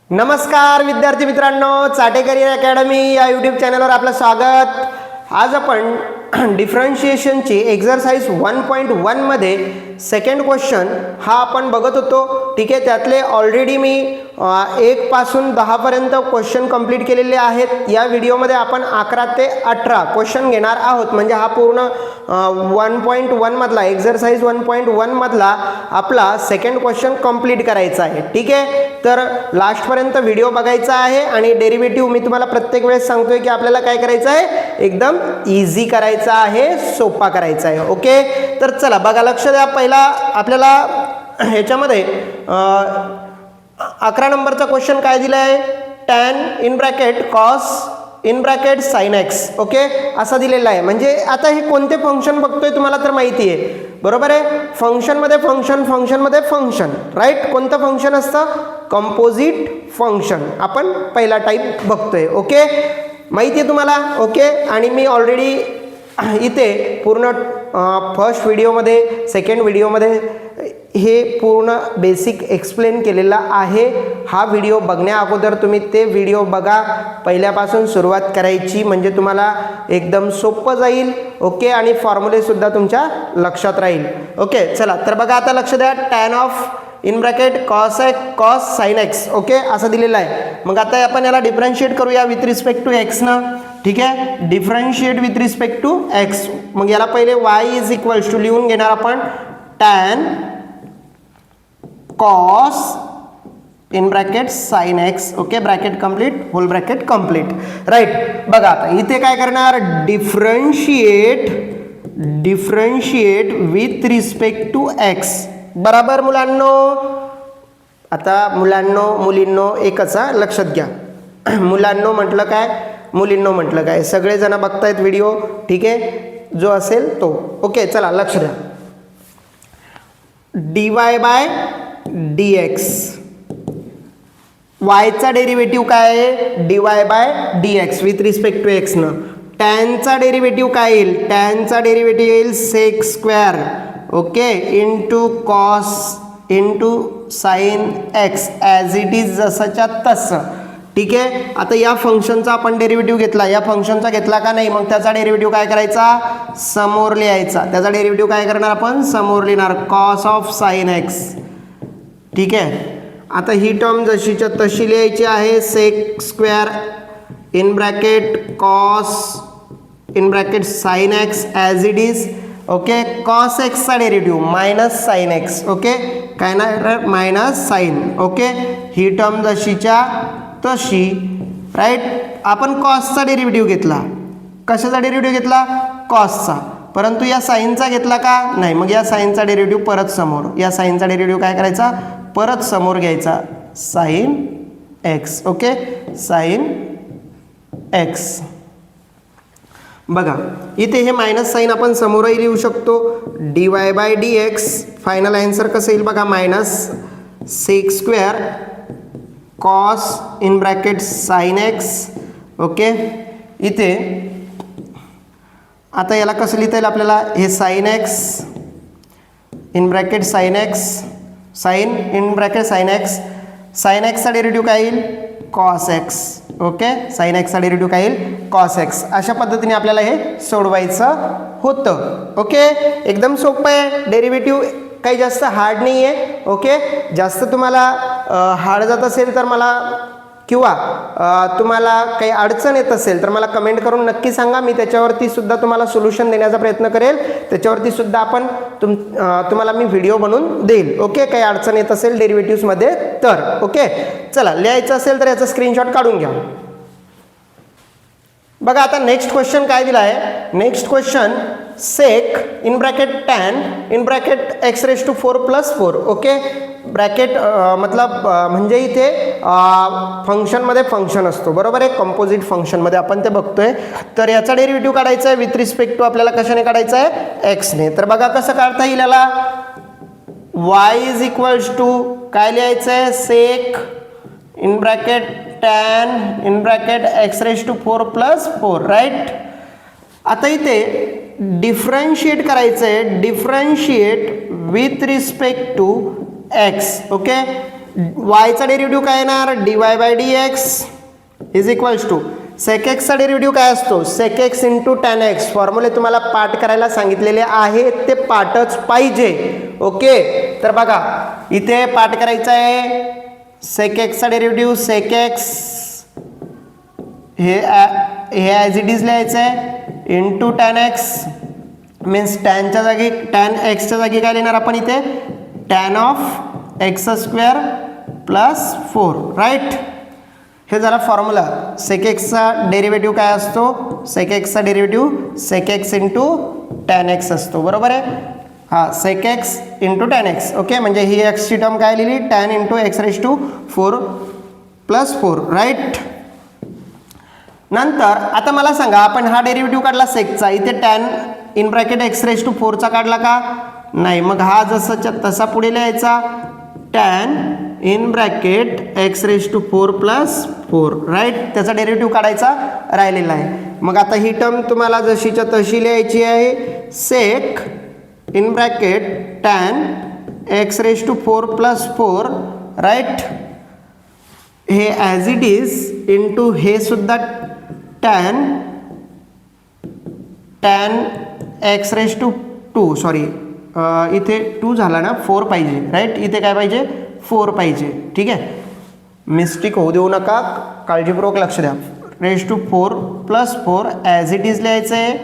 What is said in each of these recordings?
नमस्कार विद्यार्थी मित्रांनो, चाटेकरी अकॅडमी या यूट्यूब चॅनलवर आपलं स्वागत. आज आपण डिफरन्शिएशनची एक्झरसाइज 1.1 मध्ये सेकंड क्वेश्चन हा आपण बघत होतो. ठीक आहे, त्यातले ऑलरेडी मी 1 पासून 10 पर्यंत क्वेश्चन कंप्लीट केलेले आहेत. या व्हिडिओमध्ये आपण 11 ते 18 क्वेश्चन घेणार आहोत. म्हणजे हा पूर्ण 1.1 मधला एक्झरसाइज 1.1 मधला आपला सेकंड क्वेश्चन कंप्लीट करायचा आहे. ठीक आहे, तर लास्टपर्यंत व्हिडिओ बघायचा आहे आणि डेरिव्हेटिव्ह मी तुम्हाला प्रत्येक वेळेस सांगतोय की आपल्याला काय करायचं आहे, एकदम इझी करायचा आहे, सोपा करायचा आहे. ओके, तर चला बघा, लक्ष द्या. पहिला आपल्याला ह्याच्यामध्ये 11 नंबरचा क्वेश्चन काय दिला आहे, tan in bracket cos in bracket sine x. Okay, असा दिलेला आहे. म्हणजे आता हे कोणते फंक्शन बघतोय तुम्हाला तर माहिती आहे, बरोबर आहे. फंक्शनमध्ये फंक्शन, राईट. कोणतं फंक्शन असतं, कंपोजिट फंक्शन आपण पहिला टाईप बघतोय. ओके, माहिती आहे तुम्हाला. ओके, आणि मी ऑलरेडी इथे पूर्ण फर्स्ट व्हिडिओमध्ये, सेकंड व्हिडिओमध्ये हे पूर्ण बेसिक एक्सप्लेन केलेला आहे. हा व्हिडिओ बघण्या अगोदर तुम्ही ते व्हिडिओ बघा, पहिल्यापासून सुरुवात करायची, म्हणजे तुम्हाला एकदम सोपं जाईल. ओके, आणि फॉर्म्युलेसुद्धा तुमच्या लक्षात राहील. ओके, चला तर बघा, आता लक्ष द्या. Tan of in bracket cos sine x. Okay, असं दिलेलं आहे. मग आता आपण याला डिफरन्शिएट करूया विथ रिस्पेक्ट टू एक्स ना. ठीक आहे, differentiate with respect to x. मग याला पहिले y इज इक्वल्स टू लिहून घेणार आपण tan cos in bracket sine x. Okay, bracket complete, whole bracket complete, right. बघा आता इथे काय करणार, differentiate with respect to x. बराबर मुलांनो. आता मुलींनो एकच लक्षात घ्या. मुलांनो म्हटलं काय, मुलींनो म्हटलं काय, सगळेजण बघतायत व्हिडिओ. ठीक आहे, जो असेल तो. ओके, चला लक्ष द्या. dy बाय dx, yचा डेरिव्हेटिव्ह काय आहे, dy bye dx with respect to x न. टॅनचा डेरिव्हेटिव्ह काय येईल, टॅनचा डेरिव्हेटिव्ह येईल sec square. Okay, into cos into sine x as it is, जसंच्या तसं. ठीक आहे, आता या फंक्शनचा आपण डेरिव्हेटिव्ह घेतला, या फंक्शनचा घेतला का नाही, मग त्याचा डेरिव्हेटिव्ह काय करायचा, समोर लिहायचा. त्याचा डेरिव्हेटिव्ह काय करणार आपण, समोर लिहिणार, कॉस ऑफ साइन एक्स. ठीक आहे, आता ही टर्म जशीच्या तशी लिहायची आहे, sec square in bracket cos in bracket sine x as it is. Okay, cos एक्सचा derivative minus sine x. Okay, काय ना मायनस साइन. ओके, ही टर्म जशीच्या तशी, राईट. आपण कॉसचा डेरिव्हेटिव्ह घेतला, कशाचा डेरिव्हेटिव्ह घेतला, कॉसचा, परंतु या साईनचा घेतला का नाही. मग या साईनचा डेरिव्हेटिव्ह परत समोर, या साईनचा डेरिव्हेटिव्ह काय करायचा, परत समोर घ्यायचा, sign x. Okay, sine x. बघा इथे हे मायनस साइन आपण समोरही लिहू शकतो, dy bye dx. Final answer कसं येईल बघा, minus sec square cos in bracket sine x. Okay, इथे आता याला कसं लिहिता येईल आपल्याला, हे sine x in bracket sine x, sine in bracket sine x, sine एक्सचा डेरिव्हेटिव्ह काय येईल, कॉस एक्स. ओके, साइन एक्सचा डेरिव्हेटिव्ह काय येईल, कॉस एक्स. अशा पद्धतीने आपल्याला हे सोडवायचं होतं. ओके, एकदम सोपं आहे. डेरिव्हेटिव्ह काही जास्त हार्ड नाही आहे. ओके, जास्त तुम्हाला हार्ड जात असेल तर मला, किंवा तुम्हाला काही अडचण येत असेल तर मला कमेंट करून नक्की सांगा. मी त्याच्यावरती सुद्धा तुम्हाला सोल्युशन देण्याचा प्रयत्न करेल. त्याच्यावरती सुद्धा आपण तुम्हाला मी व्हिडिओ बनवून देईल. ओके, काही अडचण येत असेल डेरिव्हेटिव्हमध्ये तर. ओके, चला लिहायचं असेल तर याचा स्क्रीनशॉट काढून घ्या. बघा आता नेक्स्ट क्वेश्चन काय दिला आहे, next question sec in bracket tan in bracket x raise to 4 + 4. Okay, bracket मतलब म्हणजे इथे फंक्शनमध्ये फंक्शन असतो, बरोबर आहे. कंपोजिट फंक्शनमध्ये आपण ते बघतोय. तर याचा डेरिव्हेटिव्ह काढायचा आहे विथ रिस्पेक्ट टू आपल्याला कशाने काढायचा आहे, एक्सने. तर बघा कसं काढता येईल याला, y इज इक्वल्स टू काय लिहायचं आहे, sec in bracket tan in bracket x raise to 4 + 4, right. आता इथे डिफरन्शिएट करायचं आहे, differentiate with respect to x. Okay, वायचा डेरिव्हेटिव्ह काय येणार dy bye dx is equals to sec एक्सचा डेरिव्हेटिव्ह काय असतो sec x into tan x. फॉर्म्युले तुम्हाला पाठ करायला सांगितलेले आहेत ते पाठच पाहिजे. ओके तर बघा इथे पाठ करायचं आहे. सेक एक्सचा डेरिव्हेटिव्ह सेक एक्स हे ॲज इट इज लिहायचं आहे इंटू टॅन एक्स मीन्स टॅनच्या जागी टॅन एक्सच्या जागी काय लिहिणार आपण इथे tan of x square plus 4 right. हे झाला फॉर्म्युला. सेक एक्सचा डेरिव्हेटिव्ह काय असतो सेक एक्सचा derivative sec x into tan x असतो बरोबर आहे. हां sec x into tan x. Okay म्हणजे ही एक्सची टर्म काय लिहिली tan into x raise to 4 plus 4 right. नंतर आता मला सांगा आपण हा डेरिव्हेटिव्ह काढला सेकचा इथे tan in bracket x raise to 4चा काढला का नाही. मग हा जसाच्या तसा पुढे लिहायचा tan in bracket x raise to 4 plus 4 right. त्याचा डेरिव्हेटिव्ह काढायचा राहिलेला आहे. मग आता ही टर्म तुम्हाला जशीच्या तशी लिहायची आहे sec in bracket tan x raise to 4 plus 4 right. हे ॲज इट इज इंटू हे सुद्धा tan x raise to 2 sorry इथे 2 झाला ना 4 पाहिजे राईट. इथे काय पाहिजे 4 पाहिजे. ठीक आहे मिस्टेक होऊ देऊ नका काळजीपूर्वक लक्ष द्या. Raise to 4 plus 4 as it is लिहायचं आहे.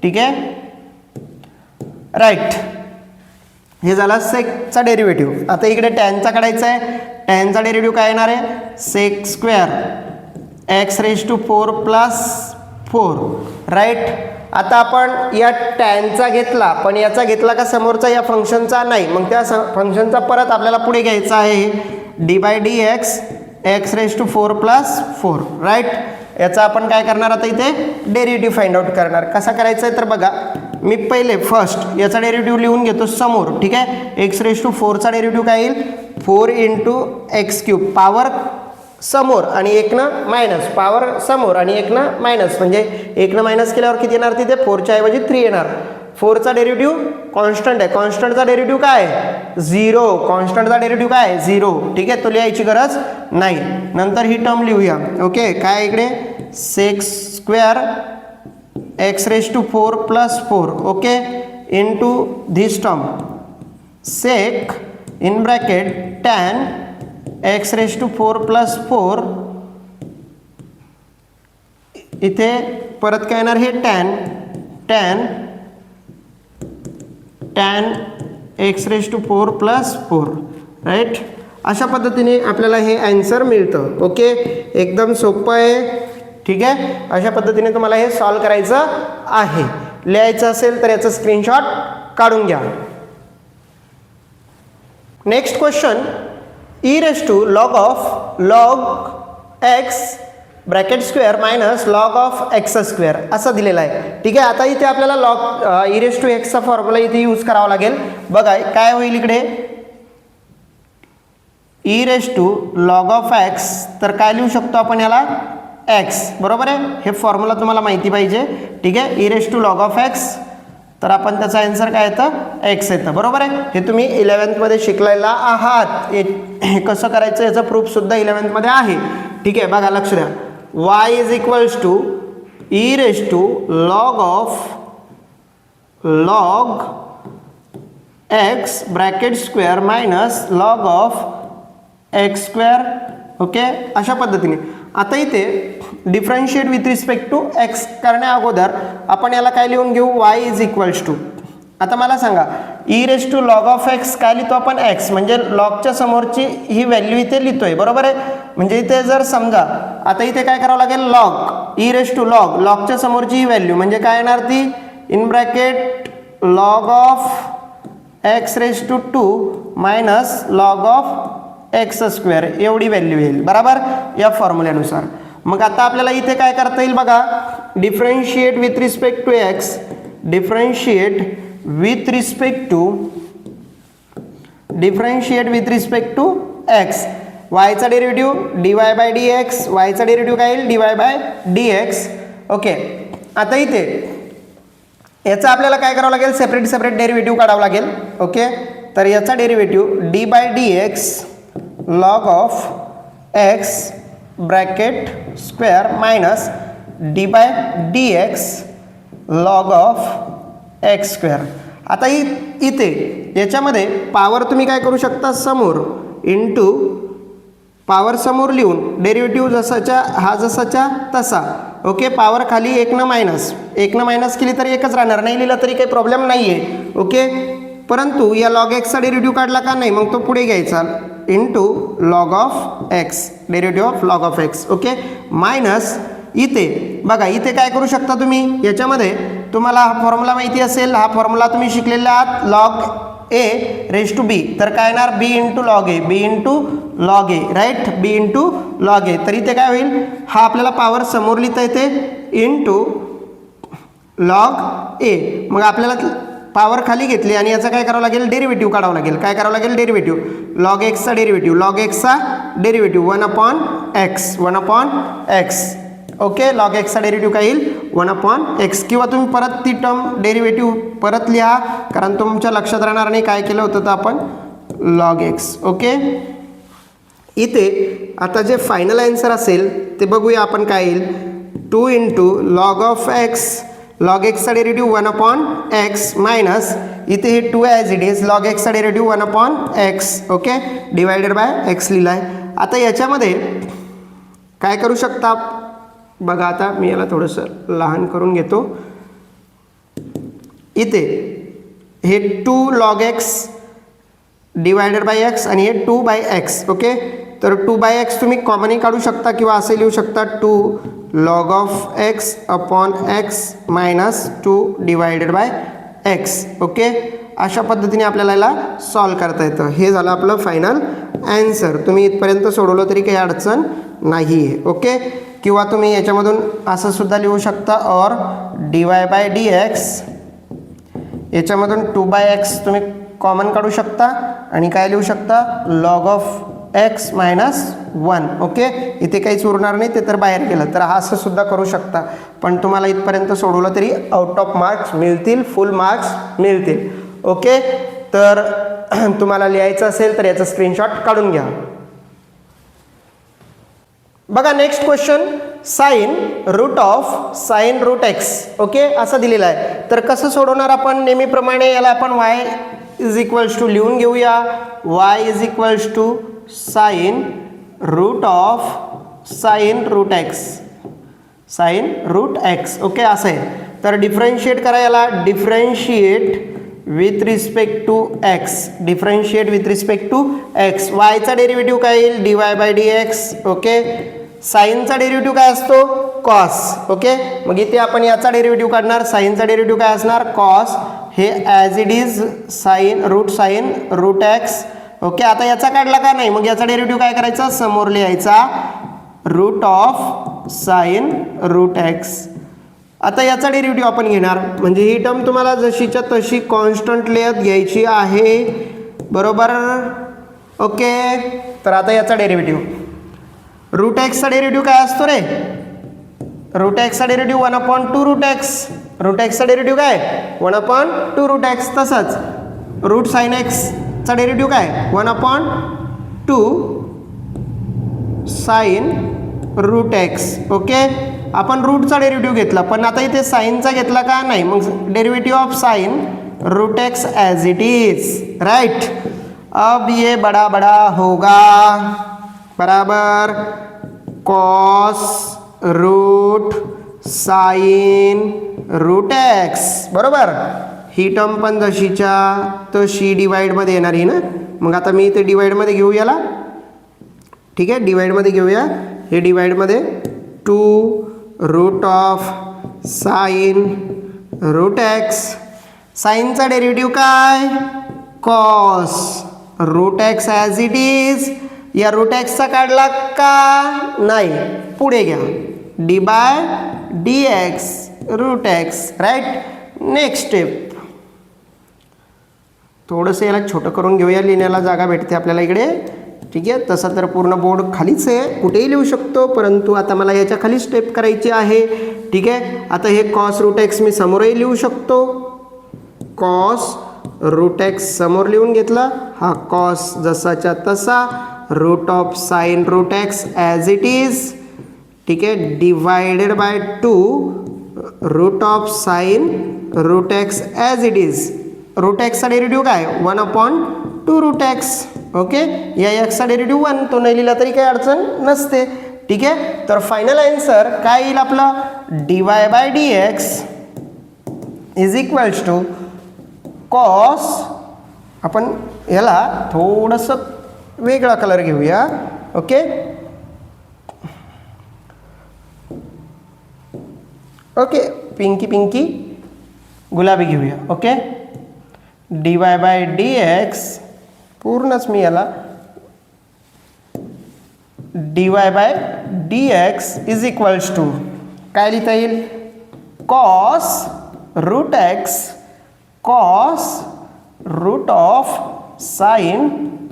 ठीक आहे राईट. हे झाला सेकचा डेरिव्हेटिव्ह. आता इकडे टॅनचा काढायचा आहे. टॅनचा डेरिव्हेटिव्ह काय येणार आहे sec square x raise to 4 plus 4 right. आता आपण या टॅनचा घेतला पण याचा घेतला का समोरचा या फंक्शनचा नाही. मग त्या फंक्शनचा परत आपल्याला पुढे घ्यायचा आहे d by d x x raise to 4 plus 4 right. याचा आपण काय करणार आता इथे डेरिव्हेटिव्ह फाइंड आउट करणार. कसा करायचा आहे तर बघा मी पहिले फर्स्ट याचा डेरिव्हेटिव्ह लिहून घेतो समोर. ठीक आहे एक्स रेज टू 4चा डेरिव्हेटिव्ह काय येईल 4 इंटू एक्स क्यूब पॉवर समोर आणि एकनं मायनस पॉवर समोर आणि एकनं मायनस म्हणजे एकनं मायनस केल्यावर किती येणार तिथे 4च्या ऐवजी 3 येणार. 4चा डेरिव्हेटिव्ह कॉन्स्टंट आहे. कॉन्स्टंटचा डेरिव्हेटिव्ह काय 0. कॉन्स्टंटचा डेरिव्हेटिव्ह काय 0. ठीक आहे तो लिहायची गरज नाही. नंतर ही टर्म लिहूया. ओके काय इकडे sec square x raise to 4 plus 4 okay into this term sec in bracket tan x raise to 4 plus 4 इथे परत काय येणार हे tan x raise to 4 plus 4 right. अशा पद्धतीने आपल्याला हे आन्सर मिळतं. ओके एकदम सोपं आहे. ठीक आहे अशा पद्धतीने तुम्हाला हे सॉल्व करायचं आहे. लिहायचं असेल तर याचं स्क्रीनशॉट काढून घ्या. Next question e raise to log x bracket square minus log of x square असं दिलेलं आहे. ठीक आहे आता इथे आपल्याला लॉग ई रेज टू एक्सचा फॉर्म्युला इथे यूज करावा लागेल. बघा काय होईल इकडे e raise to log of x तर काय लिहू शकतो आपण याला एक्स बरोबर आहे. हे फॉर्म्युला तुम्हाला माहिती पाहिजे. ठीक आहे e raise to log of x तर आपण त्याचा आन्सर काय येतं एक्स येतं बरोबर आहे. हे तुम्ही 11th मध्ये शिकलेला आहात. हे कसं करायचं याचं प्रूफसुद्धा 11th मध्ये आहे. ठीक आहे बघा लक्ष द्या y is equals to e raise to log of log x bracket square minus log of x square. Okay अशा पद्धतीने आता इथे differentiate with respect to x करण्या अगोदर आपण याला काय लिहून घेऊ y इज इक्वल्स टू. आता मला सांगा e raise to log of x काय लिहितो आपण एक्स म्हणजे लॉगच्या समोरची ही व्हॅल्यू इथे लिहितोय बरोबर आहे. म्हणजे इथे जर समजा आता इथे काय करावं लागेल लॉग ई रेज टू लॉगच्या समोरची ही व्हॅल्यू म्हणजे काय येणार ती in bracket log of x raise to 2 minus log of x square एवढी व्हॅल्यू येईल बरोबर या फॉर्म्युल्यानुसार. मग आता आपल्याला इथे काय करता येईल बघा differentiate with respect to x differentiate with respect to x वायचा derivative d y by d x वायचा डेरिव्हेटिव्ह काय येईल d y by d x. Okay आता इथे याचा आपल्याला काय करावं लागेल सेपरेट डेरिव्हेटिव्ह काढावं लागेल. ओके तर याचा derivative d by d x log of x bracket square minus d by d x log of x square. आता इथे याच्यामध्ये पॉवर तुम्ही काय करू शकता, समोर इंटू पॉवर समोर लिहून डेरिव्हेटिव्ह जसाच्या हा जसाच्या तसा. ओके, पॉवर खाली एकनं मायनस केली तरी एकच राहणार, नाही लिहिलं तरी काही प्रॉब्लेम नाही आहे. ओके, परंतु या लॉग एक्सचा डेरिव्हेटिव्ह काढला का नाही, मग तो पुढे घ्यायचा into log of x, derivative of log of x. Okay, minus इथे बघा, इथे काय करू शकता तुम्ही, याच्यामध्ये तुम्हाला हा फॉर्म्युला माहिती असेल, हा फॉर्म्युला तुम्ही शिकलेला आहात, log A raise to be, तर काय येणार बी इंटू लॉग ए, बी इंटू लॉग ए, राईट, बी इंटू लॉग ए. तर इथे काय होईल, हा आपल्याला पॉवर समोर लिहिता येते इंटू लॉग ए. मग आपल्याला पॉवर खाली घेतली आणि याचा काय करावं लागेल, डेरिव्हेटिव्ह काढावं लागेल. काय करावं लागेल, डेरिव्हेटिव्ह, लॉग एक्सचा डेरिव्हेटिव्ह, लॉग एक्सचा derivative 1/x, 1/x. Okay, log एक्सचा डेरिव्हेटिव्ह काय येईल 1/x, किंवा तुम्ही परत ती टर्म डेरिव्हेटिव्ह परत लिहा, कारण तुमच्या लक्षात राहणार नाही काय केलं होतं तर आपण लॉग एक्स. ओके, इथे आता जे फायनल आन्सर असेल ते बघूया आपण काय येईल, 2 into log of x, log एक्सचा डेरिव्हेटिव्ह 1/x मायनस इथे हे 2 ॲज इट इज लॉग एक्सचा derivative 1/x. Okay, divided bye x लिहिला आहे. आता याच्यामध्ये काय करू शकता बघा, आता मी याला थोडंसं लहान करून घेतो. इथे हे 2 log x divided bye x आणि हे 2/x. ओके, तर 2/x तुम्ही कॉमनही काढू शकता किंवा असे लिहू शकता 2 log of x upon x minus 2 divided by x. Okay, अशा पद्धतीने आपल्याला याला सॉल्व करता येतं. हे झालं आपलं फायनल ॲन्सर. तुम्ही इथपर्यंत सोडवलं तरी काही अडचण नाही आहे. ओके, किंवा तुम्ही याच्यामधून असं सुद्धा लिहू शकता, और dy/dx याच्यामधून 2/x तुम्ही कॉमन काढू शकता आणि काय लिहू शकता, log of x minus 1. Okay, इथे काहीच उरणार नाही, ते तर बाहेर गेलं, तर हा असं सुद्धा करू शकता. पण तुम्हाला इथपर्यंत सोडवलं तरी आउट ऑफ मार्क्स मिळतील, फुल मार्क्स मिळतील. ओके, तर तुम्हाला लिहायचं असेल तर याचा स्क्रीनशॉट काढून घ्या. बघा next question, sign root of sine root x. Okay, असं दिलेलं आहे. तर कसं सोडवणार आपण, नेहमीप्रमाणे याला आपण y इज इक्वल्स टू लिहून घेऊया, y is equals to sine root of sine root x, sine root x. Okay, असं आहे. तर डिफरन्शिएट करा याला, differentiate with respect to x, differentiate with respect to x. वायचा डेरिव्हेटिव्ह काय येईल, dy/dx. ओके, साईनचा डेरिव्हेटिव्ह काय असतो, कॉस. ओके, मग इथे आपण याचा डेरिव्हेटिव्ह काढणार, साईनचा डेरिव्हेटिव्ह काय असणार, कॉस. हे as it is sign root x. Okay, आता याचा काढला का नाही, मग याचा डेरिव्हेटिव्ह काय करायचा, समोर लिहायचा root of sine root x. आता याचा डेरिव्हेटिव्ह आपण घेणार, म्हणजे ही टर्म तुम्हाला जशीच्या तशी कॉन्स्टंट लिहत घ्यायची आहे, बरोबर. ओके, तर आता याचा डेरिव्हेटिव्ह, रूट एक्सचा डेरिव्हेटिव्ह काय असतो रे, रूट एक्सचा डेरिव्हेटिव्ह 1/2 रूट एक्स, रूट एक्सचा डेरिव्हेटिव्ह काय 1/2 रूट एक्स. तसंच रूट साइन एक्सचा डेरिव्हेटिव्ह काय 1/2 साइन रूट एक्स. ओके, आपण रूटचा डेरिव्हेटिव्ह घेतला, पण आता इथे साइनचा घेतला का नाही, मग derivative of sine root x as it is, right. अब ये बड़ा बड़ा होगा, बराबर cos root sine root x, बरोबर. ही टर्म पण जशीच्या तशी डिवाइडमध्ये येणार ही ना, मग आता मी इथे डिवाइडमध्ये घेऊ याला. ठीक आहे, डिवाइडमध्ये घेऊया. हे डिवाइडमध्ये 2 root of sine root x, साइनचा डेरिव्हेटिव्ह काय cos root x as it is. या रूट एक्सचा काढला का नाही, पुढे घ्या dy/dx root x, right. Next step, थोडंसं याला छोटं करून घेऊया, लिहिण्याला जागा भेटते आपल्याला इकडे. ठीक आहे, तसं तर पूर्ण बोर्ड खालीच आहे, कुठेही लिहू शकतो, परंतु आता मला याच्या खाली स्टेप करायची आहे. ठीक आहे, आता हे कॉस रूट एक्स मी समोरही लिहू शकतो, कॉस रूट एक्स समोर लिहून घेतला, हा कॉस जसाच्या तसा, root of sine root x as it is, ठीक आहे, divided by 2 root of sine root x as it is. Root एक्सचा डेरिव्हेटिव्ह काय 1/2 रूट एक्स. ओके, या एक्सचा डेरिव्हेटिव्ह 1, तो नाही लिहिला तरी काही अडचण नसते. ठीक आहे, तर फायनल आन्सर काय येईल आपलं, dy/dx is equals to cos, आपण याला थोडंसं वेगळा कलर घेऊया. ओके, ओके, पिंकी गुलाबी घेऊया. ओके, dy/dx पूर्णच मी याला dy/dx इज इक्वल्स टू काय लिहिता येईल, cos root x cos root of sine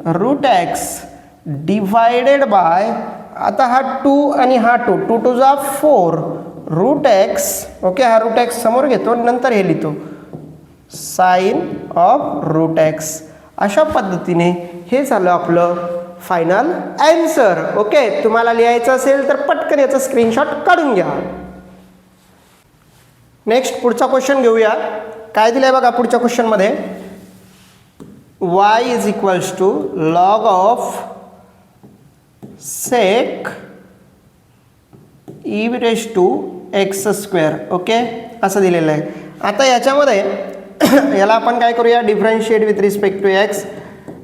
root x divided by, आता हा 2 आणि हा 2, 2 2 जा 4 रूट एक्स. ओके, हा रूट एक्स समोर घेतो, नंतर हे लिहितो साइन ऑफ रूट एक्स. अशा पद्धतीने हे झालं आपलं फायनल आन्सर. ओके, तुम्हाला लिहायचं असेल तर पटकन याचा स्क्रीनशॉट काढून घ्या. नेक्स्ट पुढचा क्वेश्चन घेऊया. काय दिलंय बघा पुढच्या क्वेश्चन मध्ये, y is equals to log of sec e raise to x square. Okay, असं दिलेलं आहे. आता याच्यामध्ये याला आपण काय करूया, differentiate with respect to x,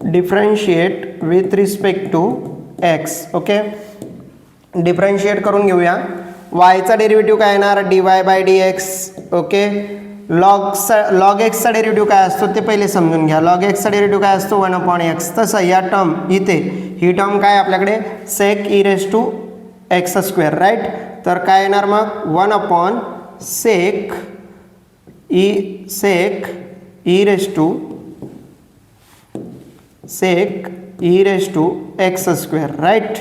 differentiate with respect to x. Okay, differentiate करून घेऊया. वायचा डेरिव्हेटिव्ह काय येणार dy/dx. ओके, लॉग एक्सचा डेरिव्हेटिव्ह काय असतो ते पहिले समजून घ्या. लॉग एक्सचा डेरिव्हेटिव्ह काय असतो 1/x. तसं या टर्म इथे ही टर्म काय आपल्याकडे sec e raise to x square, right. तर काय येणार मग 1/sec e raise to x square, right.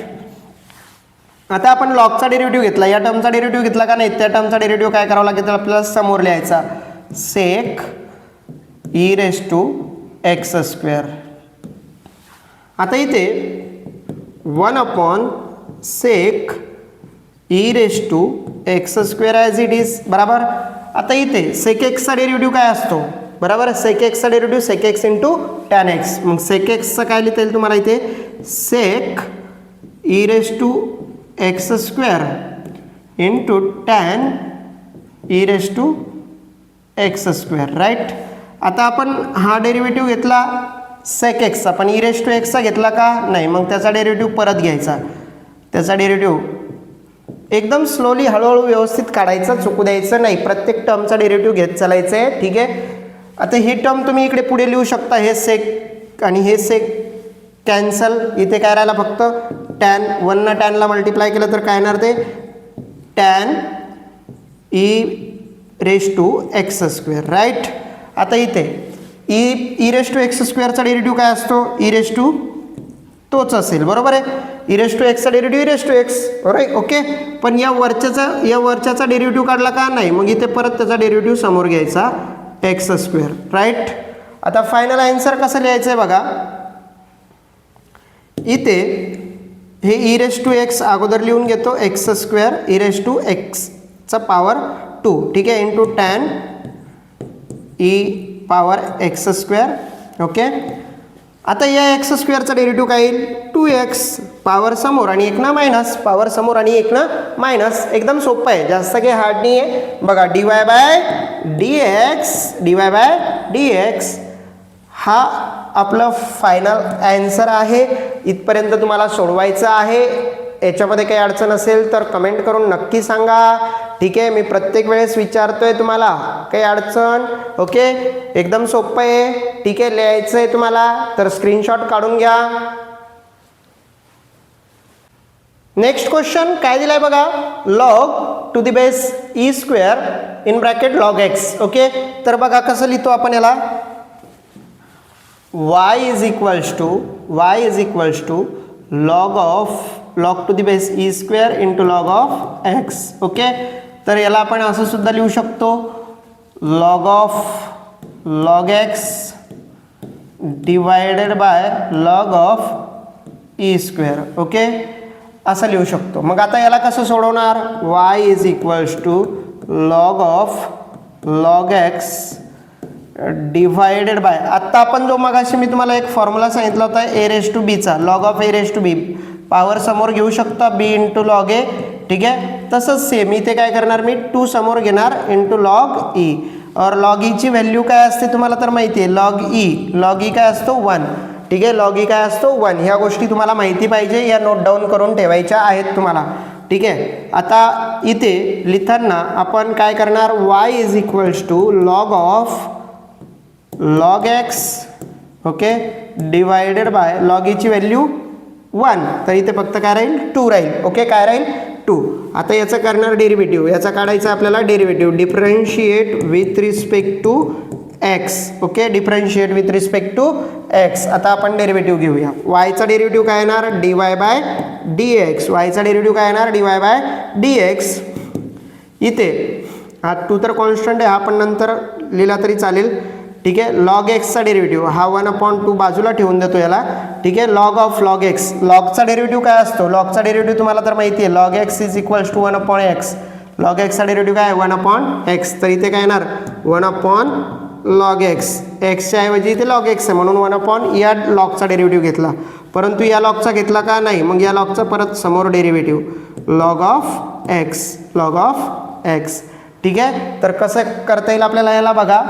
आता आपण लॉगचा डेरिव्हेटिव्ह घेतला, या टर्मचा डेरिव्हेटिव्ह घेतला का नाही, त्या टर्मचा डेरिव्हेटिव्ह काय करावा लागेल आपल्याला समोर लिहायचा, sec e raise to x square. आता इथे 1/sec e raise to x square as it is, बरोबर. आता इथे सेक एक्सचा डेरिव्हेटिव्ह काय असतो, बरोबर. सेक एक्सचा derivative sec x into tan x. मग सेक एक्सचं काय लिहिता येईल तुम्हाला इथे, sec e raise to x square into tan e raise to x square, right. आता आपण हा डेरिव्हेटिव्ह घेतला सेक एक्सचा, पण ई रेज टू एक्सचा घेतला का नाही, मग त्याचा डेरिव्हेटिव्ह परत घ्यायचा. त्याचा डेरिव्हेटिव्ह एकदम स्लोली हळूहळू व्यवस्थित काढायचं, चुकू द्यायचं नाही. प्रत्येक टर्मचा डेरिव्हेटिव्ह घेत चालायचं आहे. ठीक आहे, आता ही टर्म तुम्ही इकडे पुढे लिहू शकता, हे सेक आणि हे सेक कॅन्सल. इथे काय राहिला फक्त टॅन, 1 टॅनला मल्टिप्लाय केलं तर काय येणार ते tan e raise to x square, right. आता इथे ई रेज टू एक्स स्क्वेअरचा डेरिव्हेटिव्ह काय असतो, ई रेज टू तोच असेल, बरोबर आहे. ई रेज टू एक्सचा derivative e raise to x, बरोबर. ओके, पण या वरच्याचा डेरिव्हेटिव्ह काढला का नाही, मग इथे परत त्याचा डेरिव्हेटिव्ह समोर घ्यायचा एक्स स्क्वेअर, राईट. आता फायनल आन्सर कसं लिहायचं आहे बघा, इथे हे ई रेज टू एक्स अगोदर लिहून घेतो, x square e raise to एक्सचा पॉवर 2, ठीक आहे, into tan e power x square. Okay, आता या एक्स स्क्वेअरचा डेरिव्हेटिव्ह काय येईल 2x, पॉवर समोर आणि एक ना मायनस, पॉवर समोर आणि एक ना मायनस. एकदम सोपं आहे, जास्त काही हार्ड नाही आहे. बघा dy/dx हा आपलं फायनल आन्सर आहे. इथपर्यंत तुम्हाला सोडवायचं आहे. याच्यामध्ये काही अडचण असेल तर कमेंट करून नक्की सांगा. ठीक आहे, मी प्रत्येक वेळेस विचारतोय तुम्हाला काही अडचण. ओके, एकदम सोपं आहे. ठीक आहे, लिहायचं आहे तुम्हाला तर स्क्रीनशॉट काढून घ्या. नेक्स्ट क्वेश्चन काय दिलाय बघा, log to the base e square in bracket log x. Okay, तर बघा कसं लिहितो आपण याला, y is equals to log to the base e square into log of x. Okay, तर याला आपण असं सुद्धा लिहू शकतो, log x divided by log of e square. Okay, असं लिहू शकतो. मग आता याला कसं सोडवणार? y is equals to log of log x divided bye, आत्ता आपण जो मगाशी मी तुम्हाला एक फॉर्म्युला सांगितला होता ए रेस टू बीचा, log of a raise to b, power समोर घेऊ शकता बी इंटू लॉग ए. ठीक आहे, तसंच सेम इथे काय करणार मी 2 समोर घेणार इंटू लॉग ई. और लॉग ईची व्हॅल्यू काय असते तुम्हाला तर माहिती आहे, लॉग ई काय असतो 1. ठीक आहे, लॉग ई काय असतो 1. ह्या गोष्टी तुम्हाला माहिती पाहिजे, या नोट डाऊन करून ठेवायच्या आहेत तुम्हाला. ठीक आहे, आता इथे लिहिताना आपण काय करणार, y is equals to log of log x okay divided by log ईची व्हॅल्यू 1, तर इथे फक्त काय राहील 2 राहील. ओके, काय राहील 2. आता याचं करणार डेरिव्हेटिव्ह, याचा काढायचा आपल्याला derivative, differentiate with respect to x. Okay, differentiate with respect to x. आता आपण डेरिव्हेटिव्ह घेऊया. वायचा डेरिव्हेटिव्ह काय येणार, dy बाय dx. वायचा डेरिव्हेटिव्ह काय येणार, dy बाय dx. इथे हा 2 तर कॉन्स्टंट आहे, हा पण नंतर लिहिला तरी चालेल. ठीक आहे, लॉग एक्सचा डेरिव्हेटिव्ह हा 1/2 बाजूला ठेवून देतो याला. ठीक आहे, लॉग ऑफ लॉग एक्स, लॉगचा डेरिव्हेटिव्ह काय असतो, लॉगचा डेरिव्हेटिव्ह तुम्हाला तर माहिती आहे, log x is equals to 1/x. Log एक्सचा डेरिव्हेटिव्ह काय 1/x, तर इथे काय येणार 1 लॉग एक्स. एक्सच्या ऐवजी इथे लॉग एक्स आहे म्हणून 1 या लॉगचा डेरिव्हेटिव्ह घेतला, परंतु या लॉगचा घेतला का नाही, मग या लॉगचा परत समोर derivative log of x, log of x. ठीक आहे, तर कसं करता येईल आपल्याला याला बघा.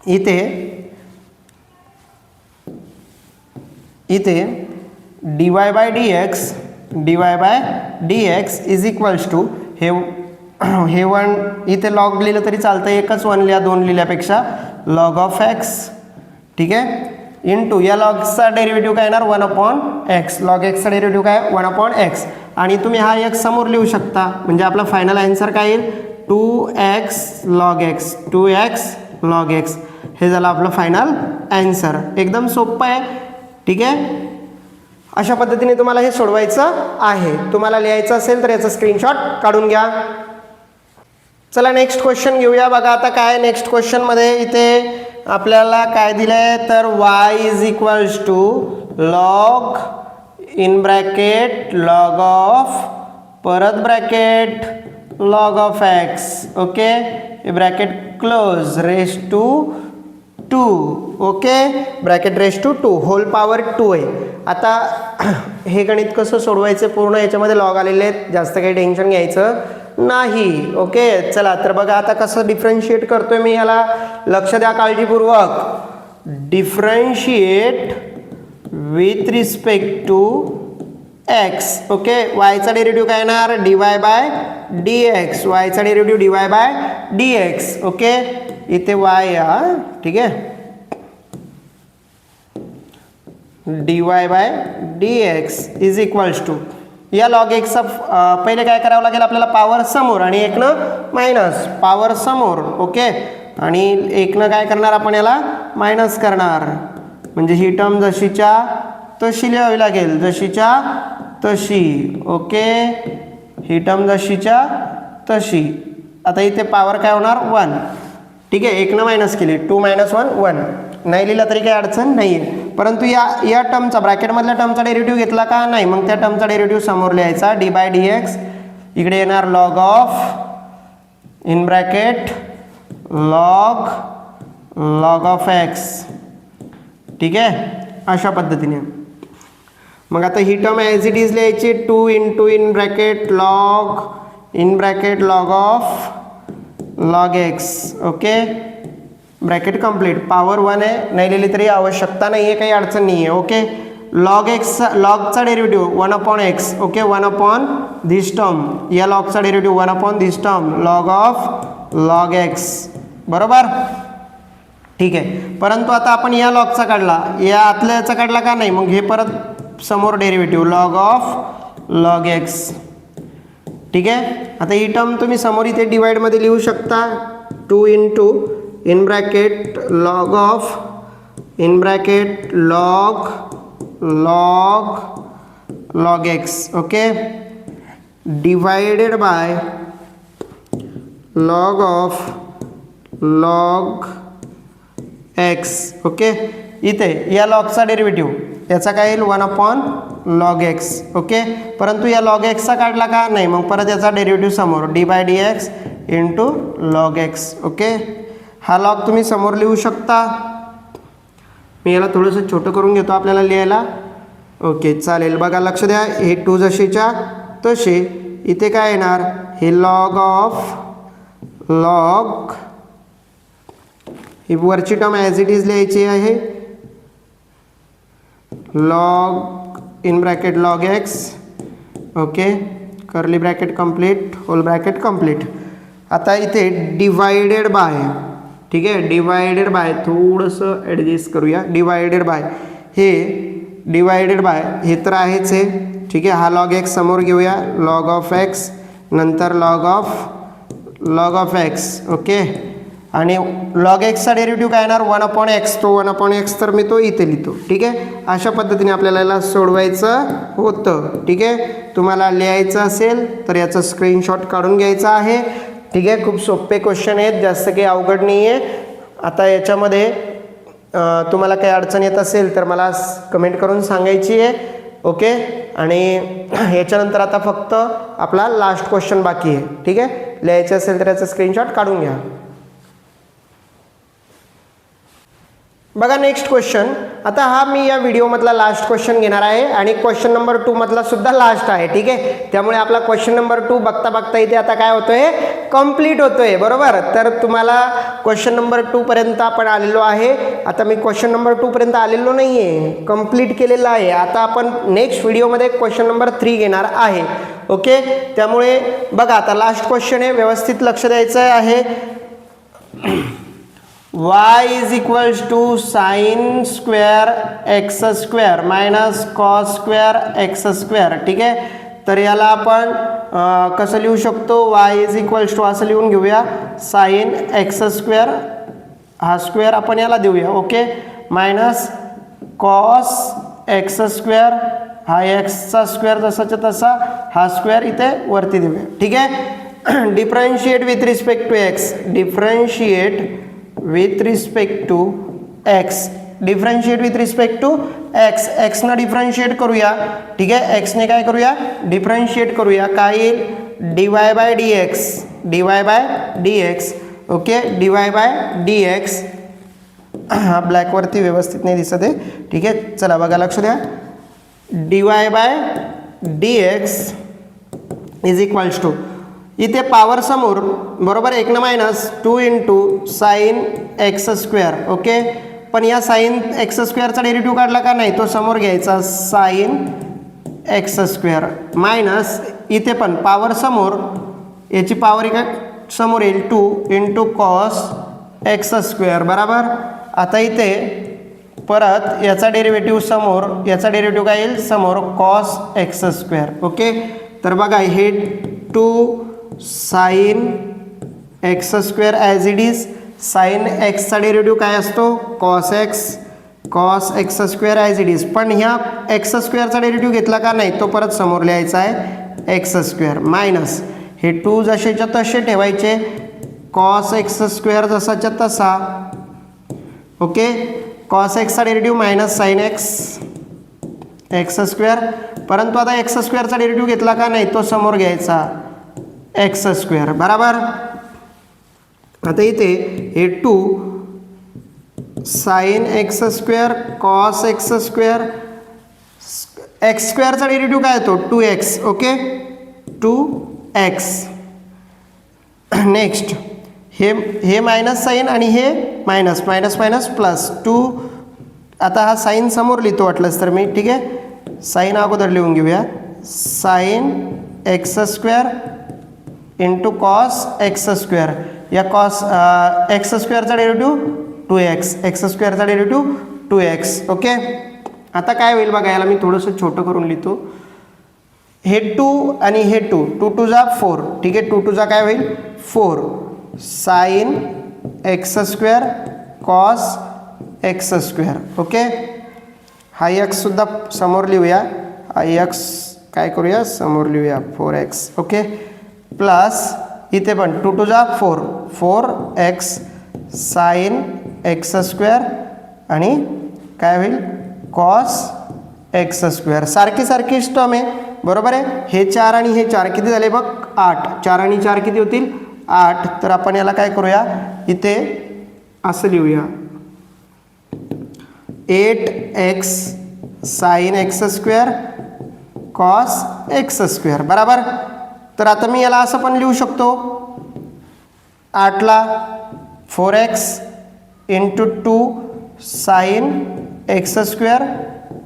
इथे dy bye dx is equals to हे 1 इथे लॉग लिहिलं तरी चालतं, एकच 1 लिहा 2 लिहिल्यापेक्षा, लॉग ऑफ एक्स. ठीक आहे, इंटू या लॉगचा डेरिव्हेटिव्ह काय येणार 1/x. लॉग एक्सचा डेरिव्हेटिव्ह काय 1/x, आणि तुम्ही हा एक समोर लिहू शकता, म्हणजे आपला फायनल आन्सर काय येईल 2x log x, 2x log x. हे झालं आपलं फायनल आन्सर. एकदम सोपं आहे. ठीक आहे, अशा पद्धतीने तुम्हाला हे सोडवायचं आहे. तुम्हाला लिहायचं असेल तर याचा स्क्रीनशॉट काढून घ्या. चला नेक्स्ट क्वेश्चन घेऊया. बघा आता काय नेक्स्ट क्वेश्चनमध्ये इथे आपल्याला काय दिलं आहे, तर y is equals to log in bracket log of परत bracket log of x. Okay, bracket close raise to 2. Okay, bracket raise to 2 whole power 2 आहे. आता हे गणित कसं सोडवायचं, पूर्ण याच्यामध्ये लॉग आलेले आहेत, जास्त काही टेन्शन घ्यायचं नाही. ओके, चला तर बघा आता कसं डिफरन्शिएट करतोय मी याला, लक्ष द्या काळजीपूर्वक. Differentiate with respect to x. Okay, वायचा डेरिव्हेटिव्ह काय येणार dy बाय dx. वायचा derivative dy bye dx. Okay, इथे y या. ठीक आहे, dy bye dx is equals to या लॉग एक्सचा पहिले काय करावं लागेल आपल्याला, पॉवर समोर आणि एकनं मायनस, पॉवर समोर. ओके, आणि एकनं काय करणार आपण याला मायनस करणार, म्हणजे ही टर्म जशीच्या तशी लिहावी लागेल, जशीच्या तशी. ओके, ही टर्म जशीच्या तशी. आता इथे पॉवर काय होणार 1. ठीक आहे, एकनं मायनस केली, 2 - 1 1. नाही लिहिला तरी काही अडचण नाही आहे, परंतु या टर्मचा ब्रॅकेटमधल्या टर्मचा डेरिव्हेटिव्ह घेतला का नाही, मग त्या टर्मचा डेरिव्हेटिव्ह समोर लिहायचा dy बाय dx. इकडे येणार log of in bracket log of x. ठीक आहे, अशा पद्धतीने. मग आता ही टर्म ॲज इट इज लिहायची 2 into in bracket log of log x. Okay, bracket complete. Power 1 आहे, नाही लिहिली तरी आवश्यकता नाही आहे, काही अडचण नाही आहे. ओके, लॉग लॉगचा derivative 1/x. Okay, 1 this term, या लॉगचा derivative 1 this term, log of log x. बरोबर. ठीक आहे, परंतु आता आपण या लॉगचा काढला, या आतल्या याचा काढला का नाही, मग हे परत समोर derivative log of log x. ठीक आहे, आता ही टर्म तुम्ही समोर इथे डिवाइडमध्ये लिहू शकता, 2 into in bracket log of in bracket log x. Okay, divided by log of log x. Okay, इथे या लॉगचा डेरिव्हेटिव्ह याचा काय येईल 1 log x. ओके, परंतु या log x चा काढला का नाही, मग परत याचा डेरिव्हेटिव्ह समोर d/dx into log x. Okay, हा लॉग तुम्ही समोर लिहू शकता. मी याला थोडंसं छोटं करून घेतो आपल्याला लिहायला. ओके चालेल. बघा लक्ष द्या, हे 2 जशीच्या तसे इथे काय येणार, हे लॉग ही वरची टर्म ॲज इट इज लिहायची आहे, log in bracket log x. Okay, curly bracket complete, whole bracket complete. आता इथे डिवायडेड बाय, ठीक आहे, डिवायडेड बाय थोडंसं ॲडजस्ट करूया. डिवायडेड बाय हे तर आहेच आहे, ठीक आहे. हा log x समोर घेऊया, log ऑफ x नंतर log ऑफ x. ओके, आणि log x चा डेरिव्हेटिव्ह काय येणार 1/x. तो 1/x तर मी तो इथे लिहितो, ठीक आहे. अशा पद्धतीने आपल्याला याला सोडवायचं होतं, ठीक आहे. तुम्हाला लिहायचं असेल तर याचा स्क्रीनशॉट काढून घ्यायचा आहे, ठीक आहे. खूप सोपे क्वेश्चन आहेत, जास्त काही अवघड नाही आहे. आता याच्यामध्ये तुम्हाला काही अडचण येत असेल तर मला कमेंट करून सांगायची आहे. ओके, आणि याच्यानंतर आता फक्त आपला लास्ट क्वेश्चन बाकी आहे, ठीक आहे. लिहायचं असेल तर याचा स्क्रीनशॉट काढून घ्या. बघा नेक्स्ट क्वेश्चन. आता हा मी या व्हिडिओमधला लास्ट क्वेश्चन घेणार आहे आणि क्वेश्चन नंबर 2 मधला सुद्धा लास्ट आहे, ठीक आहे. त्यामुळे आपला क्वेश्चन नंबर 2 बघता बघता इथे आता काय होतोय, कंप्लीट होतोय, बरोबर. तर तुम्हाला क्वेश्चन नंबर 2 पर्यंत आपण आलेलो आहे. आता मी क्वेश्चन नंबर 2 पर्यंत आलेलो नाही आहे, कंप्लीट केलेलं आहे. आता आपण नेक्स्ट व्हिडिओमध्ये क्वेश्चन नंबर 3 घेणार आहे. ओके, त्यामुळे बघा आता लास्ट क्वेश्चन आहे, व्यवस्थित लक्ष द्यायचं आहे. y is equals to sin square x square minus cos square x square, ठीक आहे. तर याला आपण कसं लिहू शकतो, y is equals to असं लिहून घेऊया, sin x square हा स्क्वेअर आपण याला देऊया. Okay, minus cos x square हा एक्सचा स्क्वेअर जसाच्या तसा हा स्क्वेअर इथे वरती देऊया, ठीक आहे. Differentiate with respect to x, differentiate with respect to x, differentiate with respect to x. एक्सनं डिफरन्शिएट करूया, ठीक आहे. एक्सने काय करूया, डिफरन्शिएट करूया. काय येईल dy/dx. Okay, dy/dx. हा ब्लॅकवरती व्यवस्थित नाही दिसत आहे, ठीक आहे. चला बघा लक्ष द्या, dy/dx इज इक्वल्स टू, इथे पॉवर समोर बरोबर 1 minus 2 into sine x square. Okay, पण या साइन एक्स स्क्वेअरचा डेरिव्हेटिव्ह काढला का नाही, तो समोर घ्यायचा साइन एक्स स्क्वेअर मायनस इथे पण पॉवर समोर, याची पॉवर इकडे समोर येईल 2 इंटू कॉस एक्स स्क्वेअर, बरोबर. आता इथे परत याचा डेरिव्हेटिव्ह समोर, याचा डेरिव्हेटिव्ह काय येईल समोर कॉस एक्स स्क्वेअर. ओके, तर बघा हे 2 sine x square as it is, sine एक्सचा डेरिव्हेटिव्ह काय असतो cos x square as it is. पण ह्या एक्स स्क्वेअरचा डेरिव्हेटिव्ह घेतला का नाही, तो परत समोर लिहायचा आहे एक्स स्क्वेअर मायनस हे 2 जसेच्या तसे ठेवायचे, कॉस एक्स स्क्वेअर जसाच्या तसा. ओके, कॉस एक्सचा derivative minus sine x square. परंतु आता एक्स स्क्वेअरचा डेरिव्हेटिव्ह घेतला का नाही, तो समोर घ्यायचा एक्स स्क्वेअर, बरोबर. आता इथे हे 2 sine x square cos x square, x स्क्वेअरचा डेरिव्हेटिव्ह काय येतो 2x. Okay, 2x. नेक्स्ट हे मायनस साइन आणि हे मायनस प्लस 2. आता हा साइन समोर लिहितो वाटलंच तर मी, ठीक आहे. साइन अगोदर लिहून घेऊया, sine x square into cos x square. या कॉस एक्स स्क्वेअरचा डेरिव्हेटिव्ह 2x, एक्स स्क्वेअरचा डेरिव्हेटिव्ह 2x. ओके, आता काय होईल बघा, याला मी थोडंसं छोटं करून लिहितो. हे 2 आणि हे 2, 2 2 जा 4, ठीक आहे. 2 2 जा काय होईल 4 sign x square cos x square. Okay, हा एक्स सुद्धा समोर लिहूया, हा एक्स काय करूया समोर लिहूया 4x. ओके, प्लस इथे पण 2 2 जा 4x साइन एक्स स्क्वेअर आणि काय होईल कॉस एक्स स्क्वेअर सारखी सारखीच टर्म आहे बरोबर आहे. हे 4 आणि हे 4 किती झाले बघ 8. 4 आणि 4 किती होतील 8. तर आपण याला काय करूया इथे असं लिहूया 8x sign x square cos x square बरोबर. तर आता मी याला असं पण लिहू शकतो 8ला 4x into 2 sine x square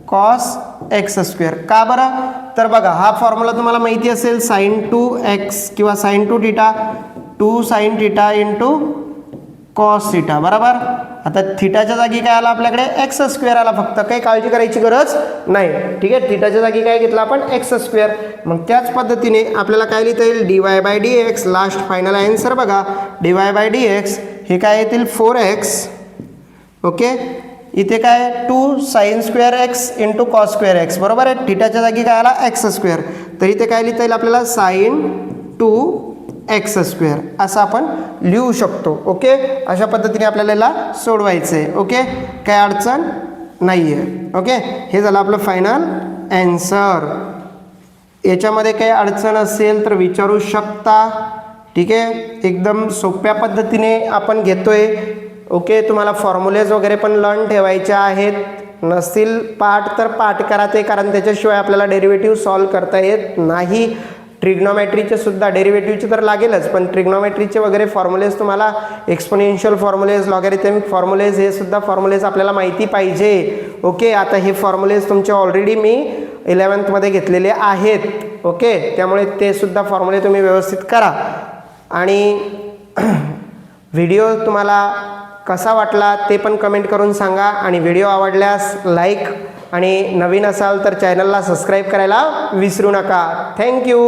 cos x square. का बरं तर बघा हा फॉर्म्युला तुम्हाला माहिती असेल साइन 2x किंवा sine 2 theta 2 sine theta into cos theta बरोबर. आता थीटाच्या जागी काय आला आपल्याकडे एक्स स्क्वेअर आला. फक्त काही काळजी करायची गरज नाही ठीक आहे. थीटाच्या जागी काय घेतलं आपण एक्स स्क्वेअर. मग त्याच पद्धतीने आपल्याला काय लिहिता येईल dy/dx. लास्ट फायनल आन्सर बघा dy/dx हे काय येतील 4x ओके. इथे काय 2 sine square x into cos square x बरोबर आहे. थीटाच्या जागी काय आला एक्स स्क्वेअर. तर इथे काय लिहिता येईल आपल्याला साइन 2x स्क्वेअर असं आपण लिहू शकतो ओके. अशा पद्धतीने आपल्याला याला सोडवायचं आहे ओके. काय अडचण नाही आहे ओके. हे झालं आपलं फायनल ॲन्सर. याच्यामध्ये काही अडचण असेल तर विचारू शकता ठीक आहे. एकदम सोप्या पद्धतीने आपण घेतोय ओके. तुम्हाला फॉर्म्युलेज वगैरे पण लर्न ठेवायचे आहेत. नसतील पाठ तर पाठ करा ते कारण त्याच्याशिवाय आपल्याला डेरिव्हेटिव्ह सॉल्व करता येत नाही. ट्रिग्नोमेट्रीचे सुद्धा डेरिव्हेटिव्हचे तर लागेलच पण ट्रिग्नोमेट्रीचे वगैरे फॉर्म्युलेज तुम्हाला एक्सपोनेन्शियल फॉर्म्युलेज लॉगॅरिथमिक फॉर्म्युलेज हे सुद्धा फॉर्म्युलेज आपल्याला माहिती पाहिजे ओके. आता हे फॉर्म्युलेज तुमचे ऑलरेडी मी 11th मध्ये घेतलेले आहेत ओके. त्यामुळे ते सुद्धा फॉर्म्युले तुम्ही व्यवस्थित करा. आणि व्हिडिओ तुम्हाला कसा वाटला ते पण कमेंट करून सांगा. आणि व्हिडिओ आवडल्यास लाईक आणि नवीन असाल तर चॅनलला सबस्क्राईब करायला विसरू नका. थँक्यू.